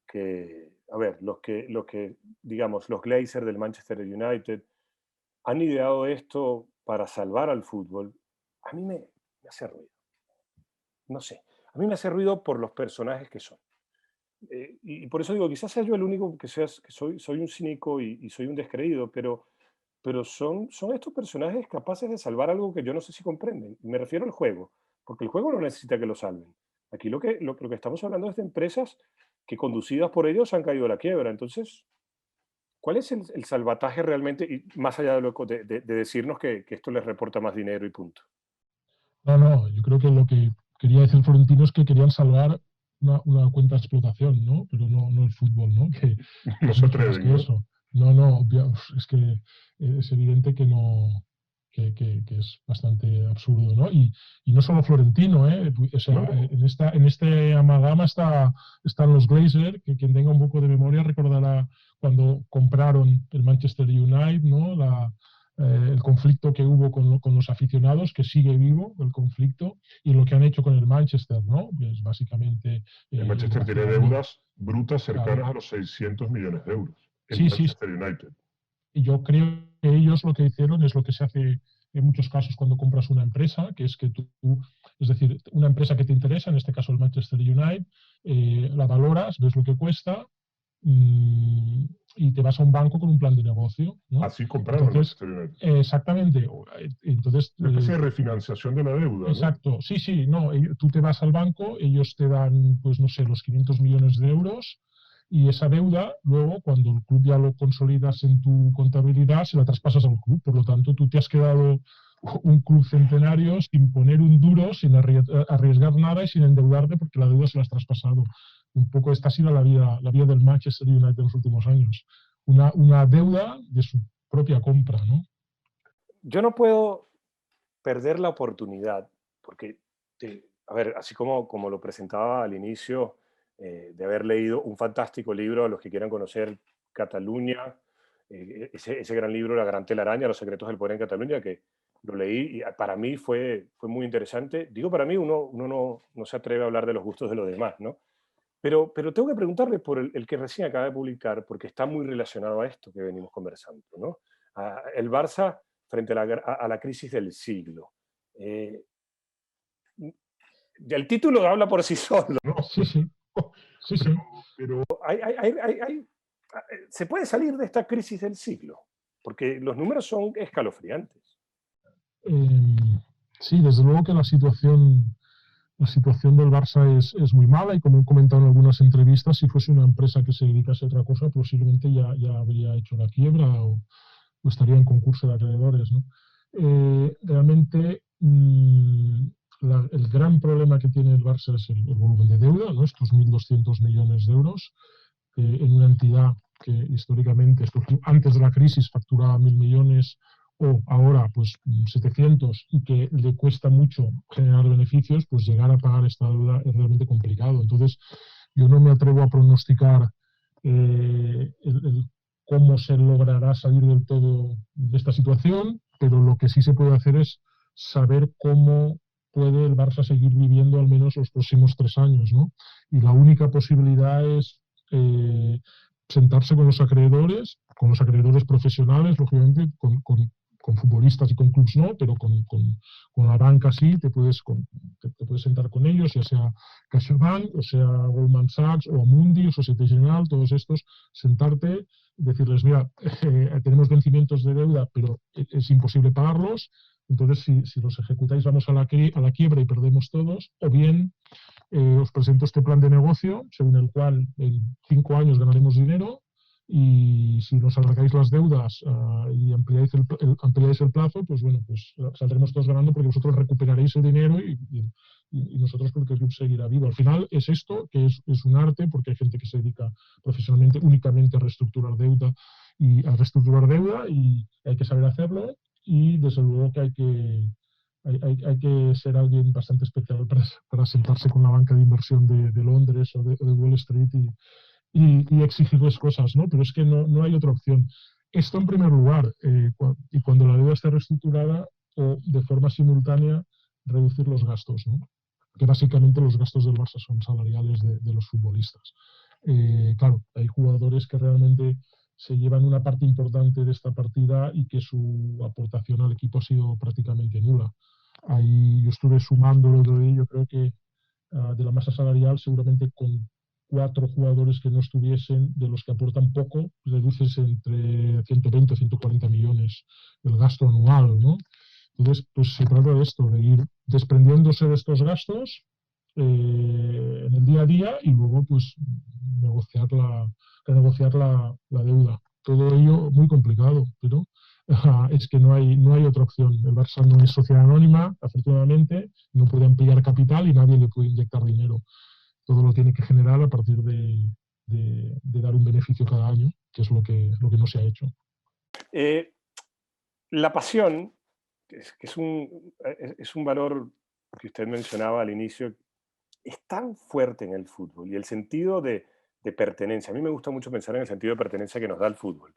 que, a ver, los que, digamos, los Glazer del Manchester United han ideado esto para salvar al fútbol, a mí me hace ruido. No sé, a mí me hace ruido por los personajes que son. Y por eso digo, quizás sea yo el único que soy un cínico y soy un descreído, pero son estos personajes capaces de salvar algo que yo no sé si comprenden. Me refiero al juego, porque el juego no necesita que lo salven. Aquí lo que estamos hablando es de empresas que conducidas por ellos han caído a la quiebra. Entonces, ¿cuál es el salvataje realmente? Y más allá de decirnos que esto les reporta más dinero y punto. No, no, yo creo que lo que quería decir Florentino es que querían salvar una cuenta de explotación, ¿no? Pero no el fútbol, ¿no? Que No es se mucho más atreven, que ¿no? eso. No, no, es que es evidente que no, que es bastante absurdo, ¿no? Y no solo Florentino, ¿eh? O No, sea, no. en este amalgama están los Glazer, que quien tenga un poco de memoria recordará cuando compraron el Manchester United, ¿no? El conflicto que hubo con los aficionados, que sigue vivo el conflicto, y lo que han hecho con el Manchester, ¿no? Que es básicamente El Manchester tiene vaciarlo. deudas brutas Claro. cercanas a los 600 millones de euros. El Sí, sí, sí. Manchester United. Y yo creo que ellos lo que hicieron es lo que se hace en muchos casos cuando compras una empresa, que es que tú, es decir, una empresa que te interesa, en este caso el Manchester United, la valoras, ves lo que cuesta, mm, y te vas a un banco con un plan de negocio, ¿no? Así compraron el Entonces, Manchester United. exactamente. Entonces, Una especie de refinanciación de la deuda, ¿no? exacto, sí, sí, no, tú te vas al banco, ellos te dan, pues no sé, los 500 millones de euros, y esa deuda, luego, cuando el club ya lo consolidas en tu contabilidad, se la traspasas al club. Por lo tanto, tú te has quedado un club centenario sin poner un duro, sin arriesgar nada y sin endeudarte porque la deuda se la has traspasado. Un poco esta ha sido la vida del Manchester United en los últimos años. Una deuda de su propia compra, ¿no? Yo no puedo perder la oportunidad, porque, a ver, así como lo presentaba al inicio, de haber leído un fantástico libro a los que quieran conocer Cataluña, ese gran libro, La Gran Telaraña, Los secretos del poder en Cataluña, que lo leí y para mí fue muy interesante. Digo, para mí uno no se atreve a hablar de los gustos de los demás, ¿no? Pero tengo que preguntarle por el que recién acaba de publicar, porque está muy relacionado a esto que venimos conversando, ¿no? El Barça frente a la crisis del siglo. Eh, el título habla por sí solo. No, Sí, sí, sí, pero, sí. pero Se puede salir de esta crisis del siglo, porque los números son escalofriantes. Eh, sí, desde luego que la situación del Barça es muy mala y como he comentado en algunas entrevistas, si fuese una empresa que se dedicase a otra cosa, posiblemente ya habría hecho la quiebra o estaría en concurso de acreedores, ¿no? Realmente el gran problema que tiene el Barça es el volumen de deuda, ¿no? Estos 1.200 millones de euros en una entidad que históricamente, antes de la crisis, facturaba 1.000 millones o ahora pues 700 y que le cuesta mucho generar beneficios, pues llegar a pagar esta deuda es realmente complicado. Entonces, yo no me atrevo a pronosticar cómo se logrará salir del todo de esta situación, pero lo que sí se puede hacer es saber cómo puede el Barça seguir viviendo al menos los próximos 3 años, ¿no? Y la única posibilidad es eh, sentarse con los acreedores profesionales, lógicamente, con futbolistas y con clubs no, pero con la banca sí, te puedes sentar con ellos, ya sea CaixaBank, o sea Goldman Sachs, o Amundi, o Societe Generale, todos estos, sentarte, decirles, mira, tenemos vencimientos de deuda, pero es imposible pagarlos, entonces si los ejecutáis vamos a la quiebra y perdemos todos, o bien os presento este plan de negocio, según el cual en 5 años ganaremos dinero, y si nos alargáis las deudas y ampliáis el plazo, pues bueno, pues saldremos todos ganando porque vosotros recuperaréis el dinero y nosotros, porque el club seguirá vivo. Al final es esto, que es un arte, porque hay gente que se dedica profesionalmente únicamente a reestructurar deuda y hay que saber hacerlo, y desde luego que hay que ser alguien bastante especial para sentarse con la banca de inversión de Londres o de Wall Street y exigirles cosas, ¿no? Pero es que no hay otra opción. Esto en primer lugar, y cuando la deuda esté reestructurada, o de forma simultánea reducir los gastos, ¿no? Que básicamente los gastos del Barça son salariales de los futbolistas. Claro, hay jugadores que realmente se llevan una parte importante de esta partida y que su aportación al equipo ha sido prácticamente nula. Ahí yo estuve sumándolo y yo creo que de la masa salarial, seguramente con 4 jugadores que no estuviesen, de los que aportan poco, reduces entre 120 o 140 millones el gasto anual, ¿no? Entonces, pues se trata de esto, de ir desprendiéndose de estos gastos en el día a día, y luego pues renegociar la deuda. Todo ello muy complicado, pero es que no hay otra opción. El Barça no es sociedad anónima, afortunadamente, no puede ampliar capital y nadie le puede inyectar dinero. Todo lo tiene que generar a partir de dar un beneficio cada año, que es lo que no se ha hecho. La pasión, que es un valor que usted mencionaba al inicio, es tan fuerte en el fútbol, y el sentido de pertenencia, a mí me gusta mucho pensar en el sentido de pertenencia que nos da el fútbol,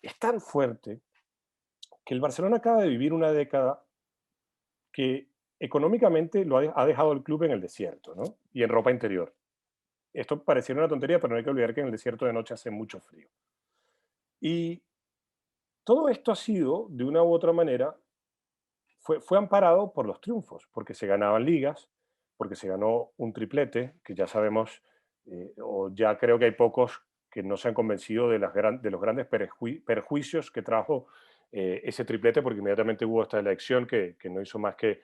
es tan fuerte que el Barcelona acaba de vivir una década que económicamente ha dejado el club en el desierto, ¿no? Y en ropa interior. Esto pareciera una tontería, pero no hay que olvidar que en el desierto de noche hace mucho frío. Y todo esto ha sido, de una u otra manera, fue amparado por los triunfos, porque se ganaban ligas, porque se ganó un triplete, que ya sabemos, o ya creo que hay pocos que no se han convencido de los grandes perjuicios que trajo ese triplete, porque inmediatamente hubo esta elección que no hizo más que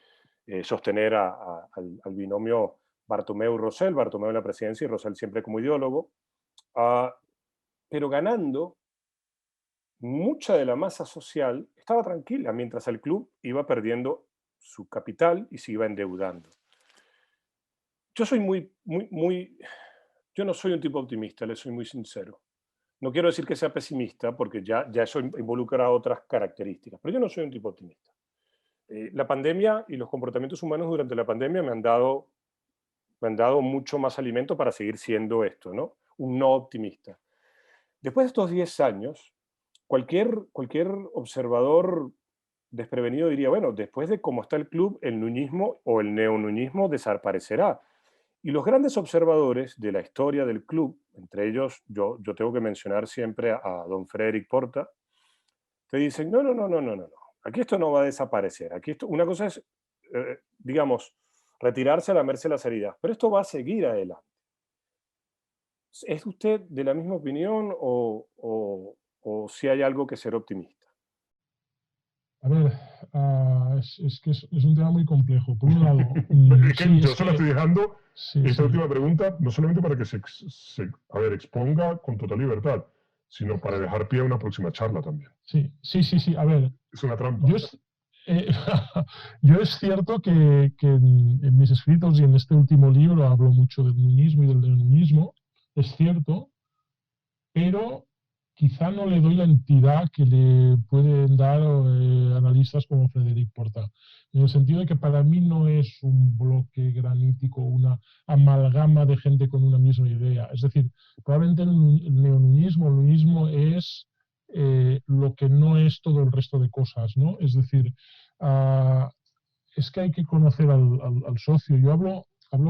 sostener al binomio Bartomeu-Rosell, Bartomeu en la presidencia y Rosell siempre como ideólogo, pero ganando, mucha de la masa social estaba tranquila mientras el club iba perdiendo su capital y se iba endeudando. Yo soy yo no soy un tipo optimista, le soy muy sincero. No quiero decir que sea pesimista, porque ya eso involucra otras características, pero yo no soy un tipo optimista. La pandemia y los comportamientos humanos durante la pandemia me han dado mucho más alimento para seguir siendo esto, ¿no? Un no optimista. Después de estos 10 años, cualquier observador desprevenido diría, bueno, después de cómo está el club, el nuñismo o el neonuñismo desaparecerá. Y los grandes observadores de la historia del club, entre ellos yo tengo que mencionar siempre a don Frederic Porta, te dicen, no, aquí esto no va a desaparecer. Aquí una cosa es, digamos, retirarse a lamerse las heridas, pero esto va a seguir adelante. ¿Es usted de la misma opinión o si hay algo que ser optimista? A ver, es que es un tema muy complejo. Por un lado, yo solo estoy dejando esta última pregunta, no solamente para que se exponga con total libertad, sino para dejar pie a una próxima charla también. Sí. A ver. Es una trampa. Yo es cierto que en mis escritos y en este último libro hablo mucho del nuñismo y del neonuñismo, es cierto, pero quizá no le doy la entidad que le pueden dar analistas como Frederic Porta, en el sentido de que para mí no es un bloque granítico, una amalgama de gente con una misma idea. Es decir, probablemente el neonuñismo, el nuñismo es lo que no es todo el resto de cosas, ¿no? Es decir, es que hay que conocer al socio. Yo hablo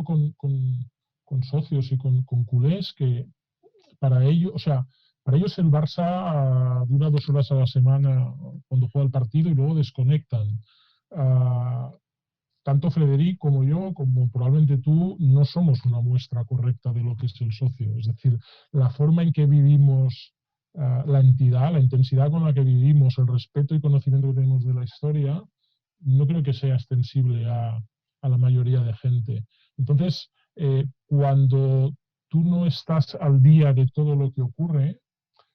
con socios y con culés que para ellos el Barça dura 2 horas a la semana cuando juega el partido y luego desconectan. Tanto Frederic como yo, como probablemente tú, no somos una muestra correcta de lo que es el socio. Es decir, la forma en que vivimos la entidad, la intensidad con la que vivimos, el respeto y conocimiento que tenemos de la historia, no creo que sea extensible a la mayoría de gente. Entonces, cuando tú no estás al día de todo lo que ocurre,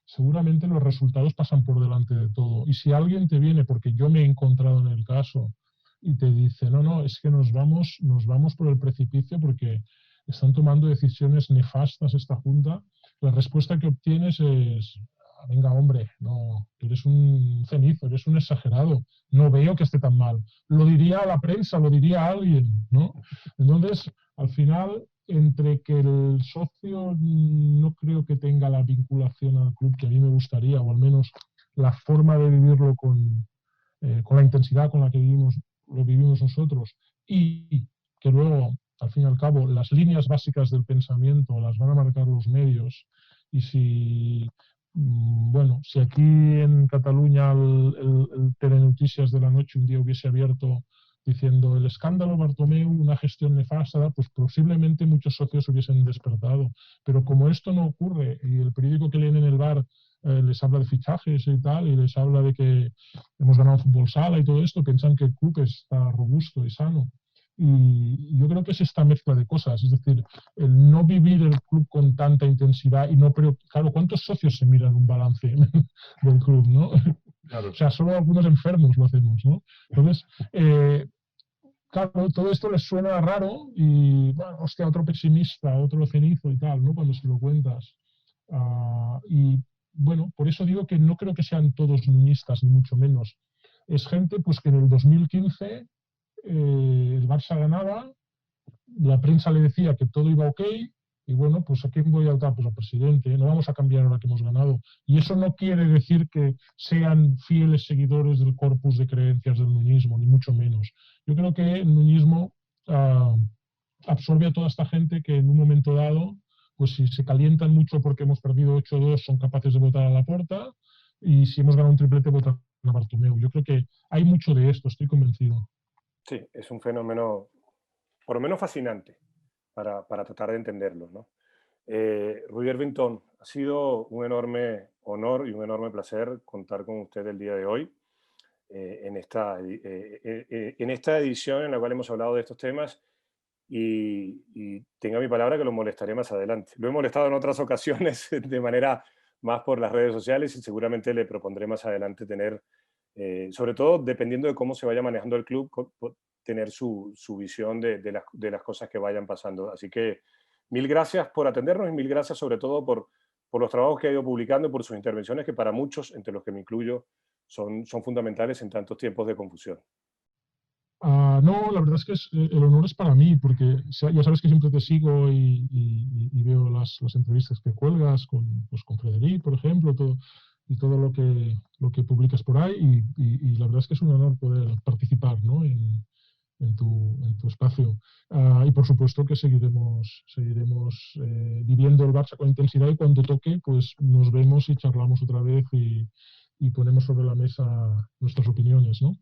seguramente los resultados pasan por delante de todo. Y si alguien te viene, porque yo me he encontrado en el caso, y te dice, no, no, es que nos vamos por el precipicio porque están tomando decisiones nefastas esta junta, la respuesta que obtienes es, venga, hombre, no, eres un cenizo, eres un exagerado, no veo que esté tan mal. Lo diría a la prensa, lo diría a alguien, ¿no? Entonces, al final, entre que el socio no creo que tenga la vinculación al club que a mí me gustaría, o al menos la forma de vivirlo con la intensidad con la que lo vivimos nosotros, y que luego, al fin y al cabo, las líneas básicas del pensamiento las van a marcar los medios, y si, bueno, si aquí en Cataluña el Telenoticias de la noche un día hubiese abierto diciendo el escándalo Bartomeu, una gestión nefasta, pues posiblemente muchos socios hubiesen despertado. Pero como esto no ocurre y el periódico que leen en el bar les habla de fichajes y tal, y les habla de que hemos ganado fútbol sala y todo esto, piensan que el club está robusto y sano. Y yo creo que es esta mezcla de cosas, es decir, el no vivir el club con tanta intensidad y no, pero claro, ¿cuántos socios se miran un balance del club, no? Claro. O sea, solo algunos enfermos lo hacemos, ¿no? Entonces, claro, todo esto les suena raro y, bueno, hostia, otro pesimista, otro cenizo y tal, ¿no? Cuando se lo cuentas. Y, bueno, por eso digo que no creo que sean todos nuñistas, ni mucho menos. Es gente pues que en el 2015 el Barça ganaba, la prensa le decía que todo iba ok, y bueno, pues ¿a quién voy a votar? Pues al presidente, no vamos a cambiar ahora que hemos ganado. Y eso no quiere decir que sean fieles seguidores del corpus de creencias del nuñismo, ni mucho menos. Yo creo que el nuñismo absorbe a toda esta gente que en un momento dado, pues si se calientan mucho porque hemos perdido 8-2, son capaces de votar a Laporta, y si hemos ganado un triplete, votan a Bartomeu. Yo creo que hay mucho de esto, estoy convencido. Sí, es un fenómeno, por lo menos fascinante, para tratar de entenderlo, ¿no? Rudy Ervington, ha sido un enorme honor y un enorme placer contar con usted el día de hoy en esta edición en la cual hemos hablado de estos temas, y tenga mi palabra que lo molestaré más adelante. Lo he molestado en otras ocasiones de manera más por las redes sociales, y seguramente le propondré más adelante tener, sobre todo dependiendo de cómo se vaya manejando el club, tener su visión de las cosas que vayan pasando. Así que mil gracias por atendernos, y mil gracias sobre todo por los trabajos que ha ido publicando y por sus intervenciones, que para muchos, entre los que me incluyo, son fundamentales en tantos tiempos de confusión. No, la verdad es que el honor es para mí, porque ya sabes que siempre te sigo y veo las entrevistas que cuelgas pues con Frederic, por ejemplo, y todo lo que publicas por ahí, y la verdad es que es un honor poder participar, ¿no? en tu espacio. Y por supuesto que seguiremos viviendo el Barça con intensidad, y cuando toque, pues nos vemos y charlamos otra vez y ponemos sobre la mesa nuestras opiniones, ¿no?